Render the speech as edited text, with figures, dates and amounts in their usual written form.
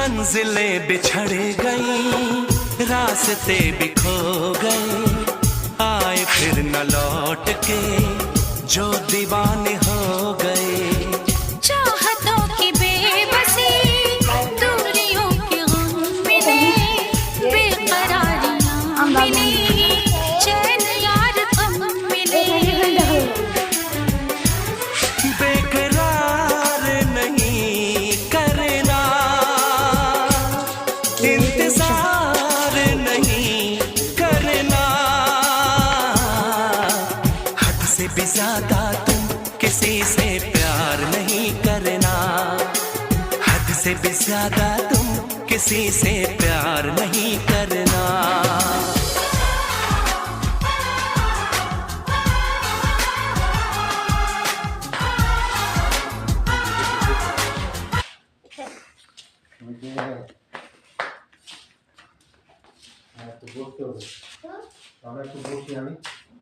मंजिलें बिछड़ गई, रास्ते भी खो गए, आए फिर न लौट के जो दीवाने हो गए। चाहतों की बेबसी, दूरियों के गम मिले, बेकरारियां मिली, चैन यार तुम मिले। बेकरार नहीं करना, इंतजार नहीं करना, हद से भी ज्यादा तुम किसी से प्यार नहीं करना, हद से भी ज्यादा तुम किसी से प्यार नहीं करना। একটু বসতে হবে, আমরা একটু বসি আমি।